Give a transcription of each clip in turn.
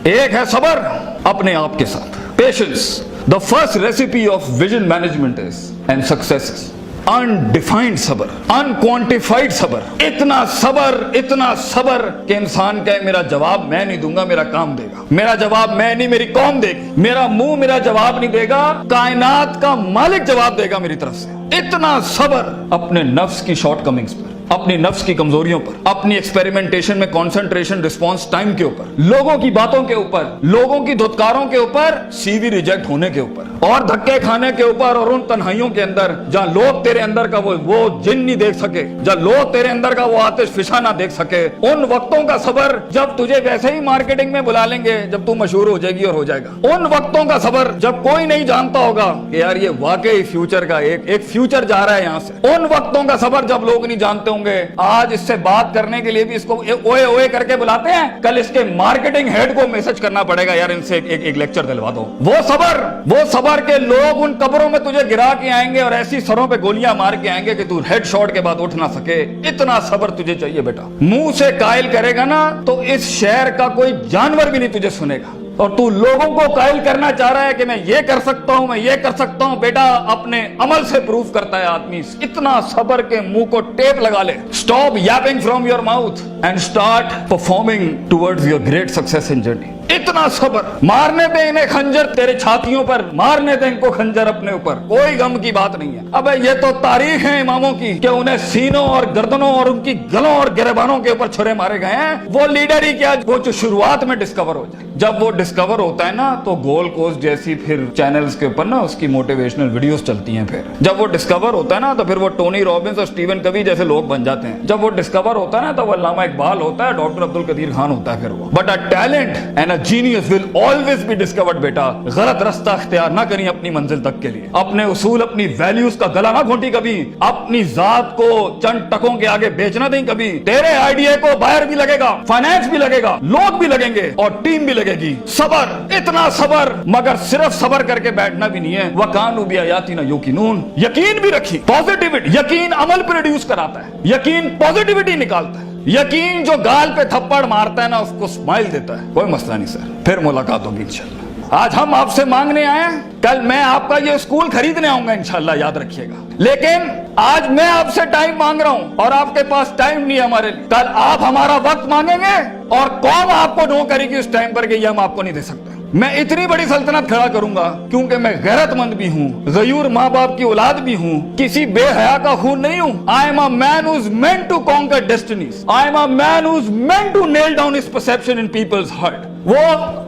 एक है सबर अपने आप के साथ, patience. The first recipe of vision management is and success is undefined सबर, अनक्वांटिफाइड सबर। इतना सबर कि इंसान कहे मेरा जवाब मैं नहीं दूंगा, मेरा काम देगा। मेरा जवाब मैं नहीं, मेरी कौम देगी। मेरा मुंह मेरा जवाब नहीं देगा, कायनात का मालिक जवाब देगा मेरी तरफ से। इतना सबर अपने नफ्स की शॉर्टकमिंग्स पर, अपनी नफ्स की कमजोरियों पर, अपनी एक्सपेरिमेंटेशन में कंसंट्रेशन रिस्पांस टाइम के ऊपर, लोगों की बातों के ऊपर, लोगों की धुतकारों के ऊपर, सीवी रिजेक्ट होने के ऊपर, और धक्के खाने के ऊपर, और उन तन्हाइयों के अंदर जहां लोग तेरे अंदर का वो जिन नहीं देख सके, जहां लोग तेरे अंदर का वो आतिश फिशा ना देख सके। उन वक्तों का सबर जब तुझे वैसे ही मार्केटिंग में बुला लेंगे, जब तू मशहूर हो जाएगी और हो जाएगा। उन वक्तों का सबर जब कोई नहीं जानता होगा कि यार ये वाकई फ्यूचर का एक फ्यूचर जा रहा है यहां से। उन वक्तों का सबर जब लोग नहीं जानते होंगे। आज इससे बात करने के लिए भी इसको ओए ओए करके बुलाते हैं, कल इसके मार्केटिंग हेड को मैसेज करना पड़ेगा यार इनसे एक लेक्चर दिलवा दो। वो सबर के लोग उन कब्रों में तुझे गिरा के आएंगे और ऐसी सरों पे गोलियां मार के आएंगे कि तू हेड शॉट के बाद उठ ना सके। इतना सबर तुझे चाहिए बेटा। मुंह से कायल करेगा ना तो इस शहर का कोई जानवर भी नहीं तुझे सुनेगा, और तू लोगों को कायल करना चाह रहा है कि मैं ये कर सकता हूं, मैं ये कर सकता हूं। बेटा अपने अमल से प्रूव करता है आदमी। इतना सबर के मुंह को टेप लगा ले। Stop Yaping from your mouth and start performing towards your great success in journey. इतना सबर। मारने दे इन्हें खंजर तेरे छातियों पर, मारने दे इनको खंजर अपने ऊपर, कोई गम की बात नहीं है। अबे ये तो तारीख है इमामों की कि उन्हें सीनों और गर्दनों और उनकी गलों और गिरबानों के ऊपर छुरे मारे गए हैं। वो लीडर ही क्या, वो जो शुरुआत में डिस्कवर हो जाए। जब वो डिस्कवर होता है ना तो गोल्ड कोस्ट जैसी फिर चैनल्स के ऊपर ना उसकी मोटिवेशनल वीडियोस चलती हैं। फिर जब वो डिस्कवर होता है ना तो फिर वो टोनी रॉबिन्स और स्टीवन कवी जैसे लोग बन जाते हैं। जब वो डिस्कवर होता है ना तो वो अल्लामा इकबाल होता है, डॉक्टर अब्दुल कदीर खान होता है। फिर वो but a talent and a genius will always be discovered. बेटा गलत रास्ता इख्तियार ना करिए अपनी मंजिल तक के लिए। अपने उसूल अपनी वैल्यूज का गला ना घोंटी कभी। अपनी जात को चंद टकों के आगे बेचना नहीं कभी। तेरे आइडिया को बायर भी लगेगा, फाइनेंस भी लगेगा, लोग भी लगेंगे और टीम भी लगेगी। सबर, इतना सबर। मगर सिर्फ सबर करके बैठना भी नहीं है। वकानु बिआयातिना युकिनून, यकीन भी रखी। पॉजिटिविटी, यकीन अमल प्रोड्यूस कराता है, यकीन पॉजिटिविटी निकालता है। यकीन जो गाल पे थप्पड़ मारता है ना उसको स्माइल देता है। कोई मसला नहीं सर, फिर मुलाकात होगी इंशाल्लाह। आज हम आपसे मांगने आए हैं, कल मैं आपका ये स्कूल खरीदने आऊंगा इंशाल्लाह, याद रखिएगा। लेकिन आज मैं आपसे टाइम मांग रहा हूं और आपके पास टाइम नहीं है हमारे लिए। कल आप हमारा वक्त मांगेंगे और कौन आपको नो करेगी उस टाइम पर कि ये हम आपको नहीं दे सकते। मैं इतनी बड़ी सल्तनत खड़ा करूंगा क्योंकि मैं गैरतमंद भी हूँ, गयूर माँ बाप की औलाद भी हूँ, किसी बेहया का खून नहीं हूँ। I am a man who is meant to conquer destinies. I am a man who is meant to nail down his perception in people's heart. वो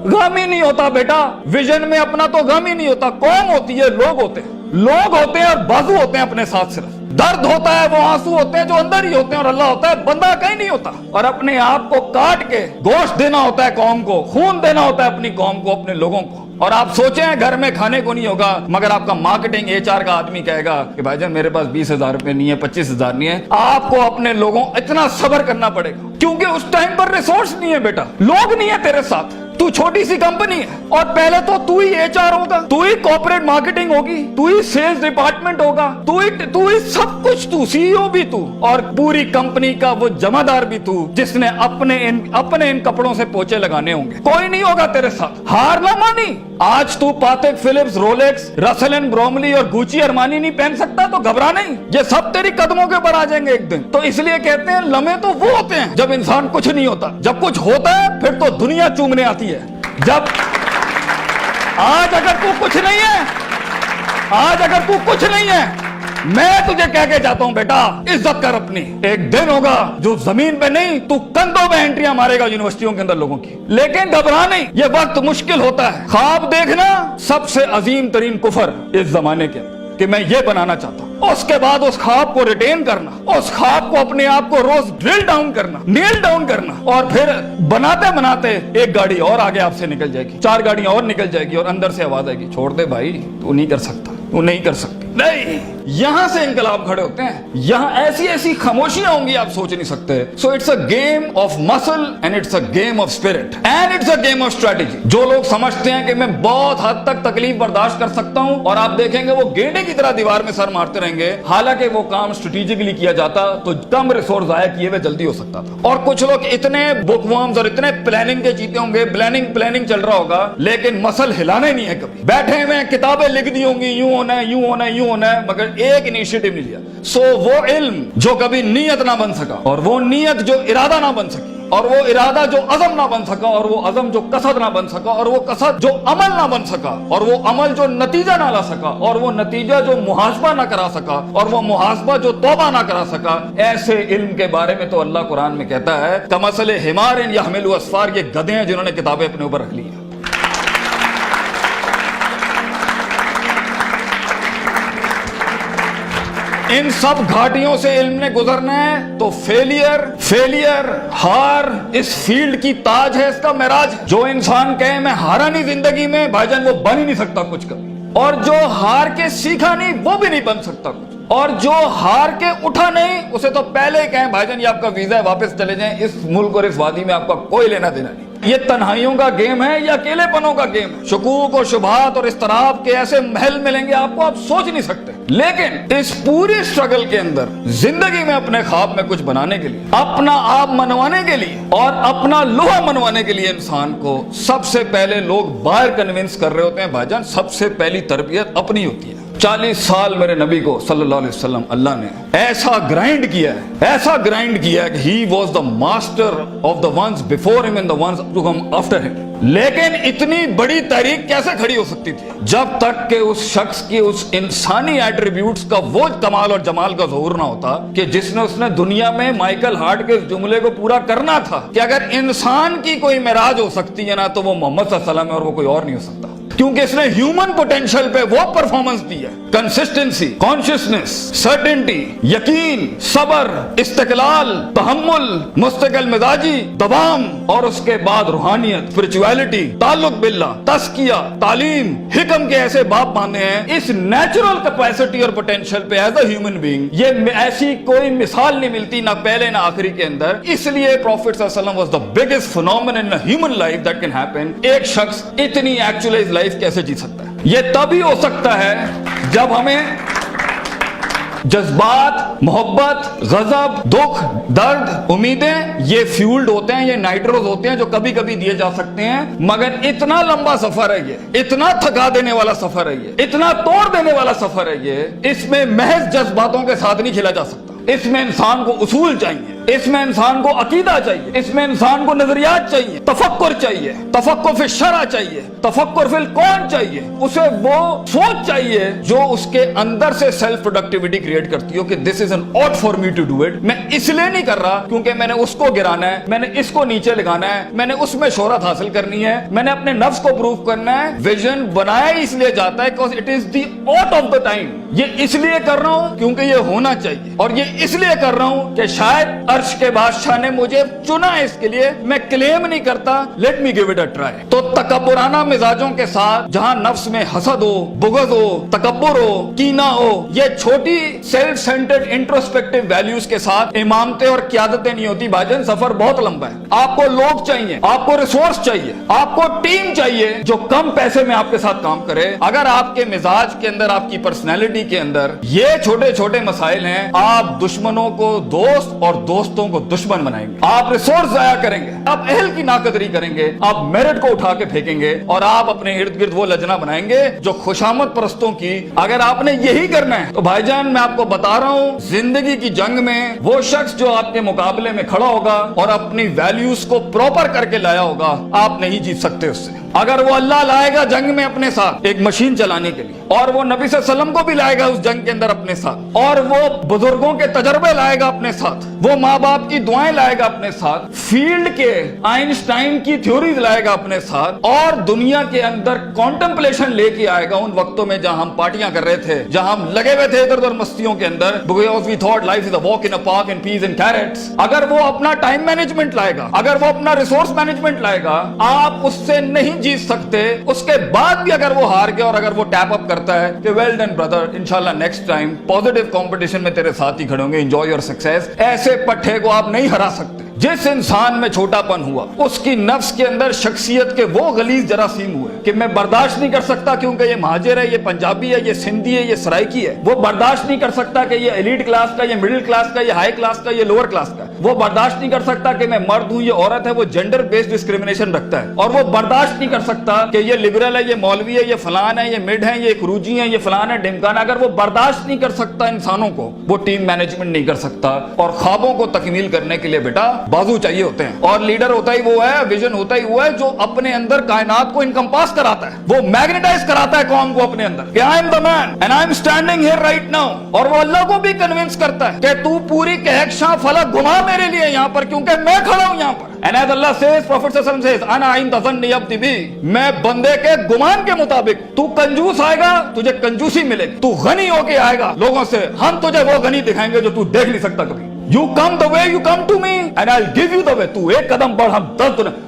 गम ही नहीं होता बेटा, विजन में अपना तो गम ही नहीं होता। कौन होती है? लोग होते हैं। लोग होते हैं और बाजू होते हैं अपने साथ। सिर्फ दर्द होता है, वो आंसू होते हैं जो अंदर ही होते हैं, और अल्लाह होता है, बंदा कहीं नहीं होता। और अपने आप को काट के गोश्त देना होता है कौम को, खून देना होता है अपनी कौम को, अपने लोगों को। और आप सोचें घर में खाने को नहीं होगा, मगर आपका मार्केटिंग HR का आदमी कहेगा कि भाईजान मेरे पास 20,000 रुपए नहीं है, 25,000 नहीं है। आपको अपने लोगों इतना सब्र करना पड़ेगा क्योंकि उस टाइम पर रिसोर्स नहीं है बेटा, लोग नहीं है तेरे साथ। तू छोटी सी कंपनी है और पहले तो तू ही HR होगा, तू ही कॉर्पोरेट मार्केटिंग होगी, तू ही सेल्स डिपार्टमेंट होगा, तू ही सब कुछ, तू CEO भी तू, और पूरी कंपनी का वो जमादार भी तू, जिसने अपने इन कपड़ों से पोछे लगाने होंगे। कोई नहीं होगा तेरे साथ। हार ना मानी। आज तू पातेक Philips, Rolex, Russell and Bromley और गुची अरमानी नहीं पहन सकता तो घबरा नहीं, ये सब तेरी कदमों के ऊपर आ जाएंगे एक दिन। तो इसलिए कहते हैं लम्हे तो वो होते हैं जब इंसान कुछ नहीं होता। जब कुछ होता है फिर तो दुनिया चूमने आती है। जब आज अगर तू कुछ नहीं है, मैं तुझे कह के जाता हूं बेटा, इज्जत कर अपनी। एक दिन होगा जो जमीन पे नहीं, तू कंधों में एंट्रियां मारेगा यूनिवर्सिटियों के अंदर लोगों की। लेकिन घबरा नहीं, ये वक्त मुश्किल होता है। ख्वाब देखना सबसे अजीम तरीन कुफर इस जमाने के कि मैं ये बनाना चाहता हूं। उसके बाद उस ख्वाब को रिटेन करना, उस ख्वाब को अपने आप को रोज ड्रिल डाउन करना, नेल डाउन करना, और फिर बनाते बनाते एक गाड़ी और आगे आपसे निकल जाएगी, 4 गाड़ियां और निकल जाएगी, और अंदर से आवाज आएगी, छोड़ दे भाई, तू नहीं कर सकता, तू नहीं कर सकती। نہیں, یہاں سے انقلاب کھڑے ہوتے ہیں. یہاں ایسی ایسی خاموشیاں ہوں گی آپ سوچ نہیں سکتے. So it's a game of muscle and it's a game of spirit and it's a game of strategy. جو لوگ سمجھتے ہیں کہ میں بہت حد تک تکلیف برداشت کر سکتا ہوں, اور آپ دیکھیں گے وہ گینڈے کی طرح دیوار میں سر مارتے رہیں گے, حالانکہ وہ کام اسٹریٹجیکلی کیا جاتا تو کم ریسورس ضائع کیے ہوئے جلدی ہو سکتا تھا. اور کچھ لوگ اتنے بک ورمز اور اتنے پلاننگ کے چیتے ہوں گے, پلاننگ چل رہا ہوگا, لیکن مسل ہلانا ہی نہیں ہے. کبھی بیٹھے ہوئے کتابیں لکھ دی ہوں گی, یوں ہونا ہے, یوں ہونا ہے, یوں ہونا ہے, مگر ایک انیشیٹو نہیں لیا. سو وہ علم جو کبھی نیت نہ بن سکا, اور وہ نیت جو ارادہ نہ بن سکی, اور وہ ارادہ جو عزم نہ بن سکا, اور وہ عزم جو قصد نہ بن سکا, اور وہ قصد جو عمل نہ بن سکا, اور وہ عمل جو نتیجہ نہ لا سکا, اور وہ نتیجہ جو محاسبہ نہ کرا سکا, اور وہ محاسبہ جو توبہ نہ کرا سکا, ایسے علم کے بارے میں تو اللہ قرآن میں کہتا ہے کمثل حمار یحمل اسفار, یہ گدھے ہیں جنہوں نے کتابیں اپنے اوپر رکھ لی ہیں. ان سب گھاٹیوں سے علم نے گزرنا ہے تو فیلئر ہار اس فیلڈ کی تاج ہے, اس کا معراج ہے. جو انسان کہے میں ہارا نہیں زندگی میں, بھائی جان وہ بن ہی نہیں سکتا کچھ کبھی. اور جو ہار کے سیکھا نہیں وہ بھی نہیں بن سکتا کچھ. اور جو ہار کے اٹھا نہیں اسے تو پہلے ہی کہیں بھائی جان یہ آپ کا ویزا ہے, واپس چلے جائیں, اس ملک اور اس وادی میں آپ کا کوئی لینا دینا نہیں. یہ تنہائیوں کا گیم ہے یا اکیلے پنوں کا گیم ہے. شکوک اور شبہات اور اضطراب کے ایسے محل ملیں گے آپ کو, آپ سوچ نہیں سکتے. لیکن اس پوری اسٹرگل کے اندر زندگی میں اپنے خواب میں کچھ بنانے کے لیے, اپنا آپ منوانے کے لیے, اور اپنا لوہا منوانے کے لیے انسان کو سب سے پہلے لوگ باہر کنونس کر رہے ہوتے ہیں. بھائی جان سب سے پہلی تربیت اپنی ہوتی ہے. 40 سال میرے نبی کو صلی اللہ علیہ وسلم اللہ نے ایسا گرائنڈ کیا ہے کہ he was the master of the ones before him and the ones to come after him. لیکن اتنی بڑی تحریک کیسے کھڑی ہو سکتی تھی جب تک کہ اس شخص کی اس انسانی ایٹریبیوٹس کا وہ کمال اور جمال کا ظہور نہ ہوتا کہ جس نے اس نے دنیا میں مائیکل ہارٹ کے اس جملے کو پورا کرنا تھا کہ اگر انسان کی کوئی معراج ہو سکتی ہے نا تو وہ محمد صلی اللہ علیہ وسلم ہے, اور وہ کوئی اور نہیں ہو سکتا. کیونکہ اس نے ہیومن پوٹینشل پہ وہ پرفارمنس دی ہے, کنسسٹنسی, کانشیسنس, سرٹنٹی, یقین, صبر, استقلال, تحمل, مستقل مزاجی, دوام, اور اس کے بعد روحانیت, اسپرچویلٹی, تعلق باللہ, تزکیہ, تعلیم, حکم کے ایسے باب باندھے ہیں. اس نیچرل کیپیسٹی اور پوٹینشل پہ ایز اے ہیومن بینگ یہ ایسی کوئی مثال نہیں ملتی, نہ پہلے نہ آخری کے اندر. اس لیے پروفیٹ صلی اللہ علیہ وسلم was the biggest phenomenon in human life that can happen. ایک شخص اتنی ایکچوئلائز لائف کیسے جی سکتا ہے؟ یہ تبھی ہو سکتا ہے جب ہمیں جذبات, محبت, غضب, دکھ, درد, امیدیں یہ فیولڈ ہوتے ہیں, یہ نائٹروز ہوتے ہیں جو کبھی کبھی دیے جا سکتے ہیں. مگر اتنا لمبا سفر ہے یہ, اتنا تھکا دینے والا سفر ہے یہ, اتنا توڑ دینے والا سفر ہے یہ. اس میں محض جذباتوں کے ساتھ نہیں کھیلا جا سکتا. اس میں انسان کو اصول چاہیے, اس میں انسان کو عقیدہ چاہیے, اس میں انسان کو نظریات چاہیے, تفکر چاہیے, تفکر فی الشرع چاہیے, تفکر فی الکون چاہیے. اسے وہ سوچ چاہیے جو اس کے اندر سے سیلف پروڈکٹیوٹی کریٹ کرتی ہو کہ this is an ought for me to do it. میں اس لیے نہیں کر رہا کیونکہ میں نے اس کو گرانا ہے, میں نے اس کو نیچے لگانا ہے, میں نے اس میں شہرت حاصل کرنی ہے, میں نے اپنے نفس کو پروف کرنا ہے. ویژن بنایا اس لیے جاتا ہے because it is the ought of the time. یہ اس لیے کر رہا ہوں کیونکہ یہ ہونا چاہیے, اور یہ اس لیے کر رہا ہوں کہ شاید عرش کے بادشاہ نے مجھے چنا ہے اس کے لیے. میں کلیم نہیں کرتا, let me give it a try. تو تکبرانہ مزاجوں کے ساتھ جہاں نفس میں حسد ہو, بغض ہو, تکبر ہو, کینہ ہو, یہ چھوٹی سیلف سینٹرڈ انٹروسپیکٹیو ویلیوز کے ساتھ امامتیں اور قیادتیں نہیں ہوتی. بھائی جان سفر بہت لمبا ہے. آپ کو لوگ چاہیے, آپ کو ریسورس چاہیے, آپ کو ٹیم چاہیے جو کم پیسے میں آپ کے ساتھ کام کرے. اگر آپ کے مزاج کے اندر, آپ کی پرسنالٹی کے اندر یہ چھوٹے چھوٹے مسائل ہیں, آپ دشمنوں کو دوست اور دوستوں کو دشمن بنائیں گے. آپ ریسورس ضائع کریں گے, آپ اہل کی ناقدری کریں گے, آپ میرٹ کو اٹھا کے پھینکیں گے, اور آپ اپنے ارد گرد وہ لجنا بنائیں گے جو خوشامد پرستوں کی. اگر آپ نے یہی کرنا ہے تو بھائی جان میں آپ کو بتا رہا ہوں, زندگی کی جنگ میں وہ شخص جو آپ کے مقابلے میں کھڑا ہوگا اور اپنی ویلیوز کو پراپر کر کے لایا ہوگا, آپ نہیں جیت سکتے اس سے. اگر وہ اللہ لائے گا جنگ میں اپنے ساتھ ایک مشین چلانے کے لیے, اور وہ نبی صلی اللہ علیہ وسلم کو بھی لائے گا اس جنگ کے اندر اپنے ساتھ, اور وہ بزرگوں کے تجربے لائے گا اپنے ساتھ, وہ ماں باپ کی دعائیں لائے گا اپنے ساتھ, فیلڈ کے آئنسٹائن کی تھیوریز لائے گا اپنے ساتھ, اور دنیا کے اندر کانٹمپلیشن لے کے آئے گا. ان وقتوں میں جہاں ہم پارٹیاں کر رہے تھے, جہاں ہم لگے ہوئے تھے ادھر ادھر مستیوں کے اندر, because we thought life is a walk in a park and peas and carrots. اگر وہ اپنا ٹائم مینجمنٹ لائے گا, اگر وہ اپنا ریسورس مینجمنٹ لائے گا, آپ اس سے نہیں جیت سکتے. اس کے بعد بھی اگر وہ ہار گیا اور اگر وہ ٹیپ اپ करता है कि वेल डन ब्रदर, इंशाल्लाह नेक्स्ट टाइम पॉजिटिव कंपटीशन में तेरे साथ ही खड़े होंगे, एंजॉय योर सक्सेस। ऐसे पट्टे को आप नहीं हरा सकते। जिस इंसान में छोटापन हुआ उसकी नफ्स के अंदर शख्सियत के वो गलीज जरासीम हुए कि मैं बर्दाश्त नहीं कर सकता क्योंकि ये महाजिर है, ये पंजाबी है, ये सिंधी है, ये सराइकी है। वो बर्दाश्त नहीं कर सकता कि ये एलीट क्लास का, ये मिडिल क्लास का, ये हाई क्लास का, ये लोअर क्लास का। वो बर्दाश्त नहीं कर सकता कि मैं मर्द हूं, ये औरत है। वो जेंडर बेस्ड डिस्क्रिमिनेशन रखता है। और वो बर्दाश्त नहीं कर सकता कि ये लिबरल है, ये मौलवी है, ये फलान है, ये मिड है, ये क्रूजी है, ये फलान है, ढिमकाना। अगर वो बर्दाश्त नहीं कर सकता इंसानों को, वो टीम मैनेजमेंट नहीं कर सकता। और ख्वाबों को तकमील करने के लिए बेटा बाजू चाहिए होते हैं। और लीडर होता ही वो है, विजन होता ही वो है जो अपने अंदर कायनात को इनकम्पास कराता है, वो मैग्नेटाइज कराता है कौम को अपने अंदर कि I am the man and I am standing here right now. और वो अल्लाह को भी कन्विंस करता है कि तू पूरी कहकशां फलक घुमा मेरे लिए यहाँ पर, क्योंकि मैं खड़ा हूं यहाँ पर। And as Allah says, Prophet Sallallahu Alaihi Wasallam says, "Ana inda zanni abdi bi." मैं बंदे के गुमान के मुताबिक। तू कंजूस आएगा तुझे कंजूसी मिलेगी, तू गनी होके आएगा लोगों से, हम तुझे वो गनी दिखाएंगे जो तू देख नहीं सकता कभी। You come the way you come to me and I'll give you the way. तू एक कदम बढ़, हम 10 दुनिया।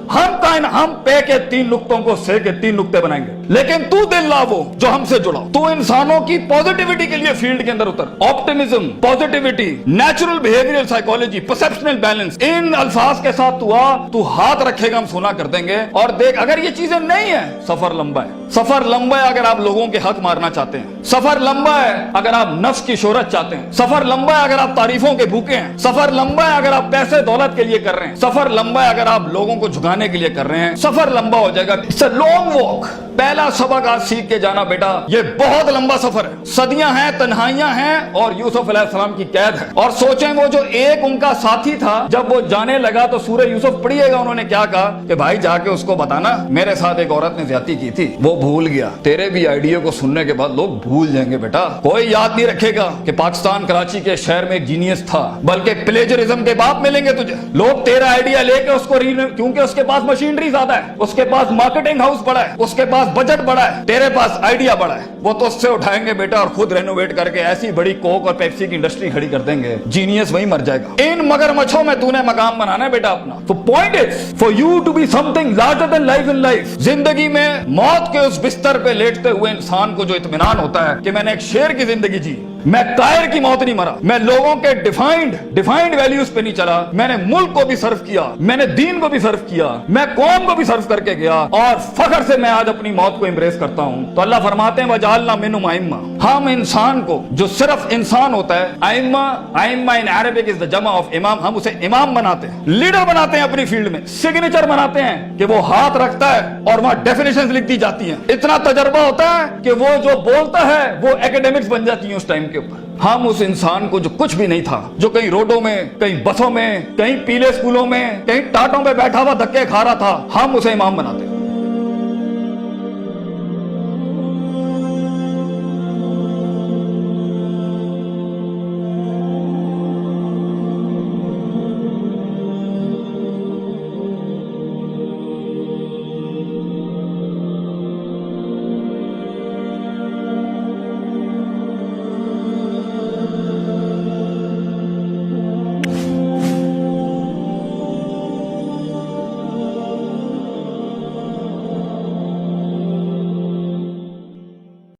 हम पे के 3 नुक्तों को से के 3 नुक्ते बनाएंगे, लेकिन तू दिल ला वो जो हमसे जुड़ा। तू इंसानों की पॉजिटिविटी के लिए फील्ड के अंदर उतर। Optimism, positivity, natural behavioural psychology, perceptional balance, इन अल्फाज के साथ तू आ, तू हाथ रखेगा हम सुना कर देंगे। और देख, अगर ये चीजें नहीं है, सफर लंबा है। सफर लंबा है अगर आप लोगों के हक मारना चाहते हैं। सफर लंबा है अगर आप नफ्स की शोहरत चाहते हैं। सफर लंबा है अगर आप तारीफों के भूखे हैं। सफर लंबा है अगर आप पैसे दौलत के लिए कर रहे हैं। सफर लंबा है अगर आप लोगों को झुकाने के लिए कर रहे हैं। सफर लंबा हो जाएगा। It's a long walk. पहला सबक आज सीख के जाना बेटा, ये बहुत लंबा सफर है। सदियां हैं, तन्हाइयां हैं और यूसुफ अलैहिस्सलाम की कैद है। और सोचें वो जो एक उनका साथी था, जब वो जाने लगा तो सूरह यूसुफ पढ़िएगा उन्होंने क्या कहा कि भाई जाके उसको बताना मेरे साथ एक औरत ने ज्यादती की थी, वो भूल गया। तेरे भी आइडिया को सुनने के बाद लोग भूल जाएंगे बेटा। कोई याद नहीं रखेगा कि पाकिस्तान कराची के शहर में एक जीनियस था, बल्कि प्लेजरिज्म के बाप मिलेंगे तुझे। लोग तेरा आइडिया लेके उसको क्योंकि उसके पास मशीनरी ज्यादा है, उसके पास मार्केटिंग हाउस बड़ा है, उसके पास बजट बड़ा है, तेरे पास आइडिया बड़ा है, वो तो उससे उठाएंगे बेटा और खुद रेनोवेट करके ऐसी बड़ी कोक और पेप्सी की इंडस्ट्री खड़ी कर देंगे। जीनियस वहीं मर जाएगा। इन मगरमच्छों में तूने मकाम बनाना है बेटा अपना। तो point is for you to be something larger than life in life. जिंदगी में मौत के उस बिस्तर पे लेटते हुए इंसान को जो इत्मीनान होता है कि मैंने एक शेर की जिंदगी जी, मैं कायर की मौत नहीं मरा, मैं लोगों के डिफाइंड वैल्यूज पे नहीं चला, मैंने मुल्क को भी सर्व किया, मैंने दीन को भी सर्व किया, मैं कौम को भी सर्व करके गया और फख्र से मैं आज अपनी मौत को एम्ब्रेस करता हूं। तो अल्लाह फरमाते हैं वजालना मिनहुम आइम्मा। हम इंसान को जो सिर्फ इंसान होता है, आइम्मा इन अरबिक इज द जमा ऑफ इमाम, हम उसे इमाम बनाते हैं, लीडर बनाते हैं अपनी फील्ड में, सिग्नेचर बनाते हैं कि वो हाथ रखता है और वहां डेफिनेशंस लिख दी जाती हैं। इतना तजर्बा होता है कि वो जो बोलता है वो एकेडमिक्स बन जाती है उस टाइम के ऊपर। हम उस इंसान को जो कुछ भी नहीं था, जो कहीं रोडों में, कहीं बसों में, कहीं पीले स्कूलों में, कहीं टाटों में बैठा हुआ धक्के खा रहा था, हम उसे इमाम बनाते हैं।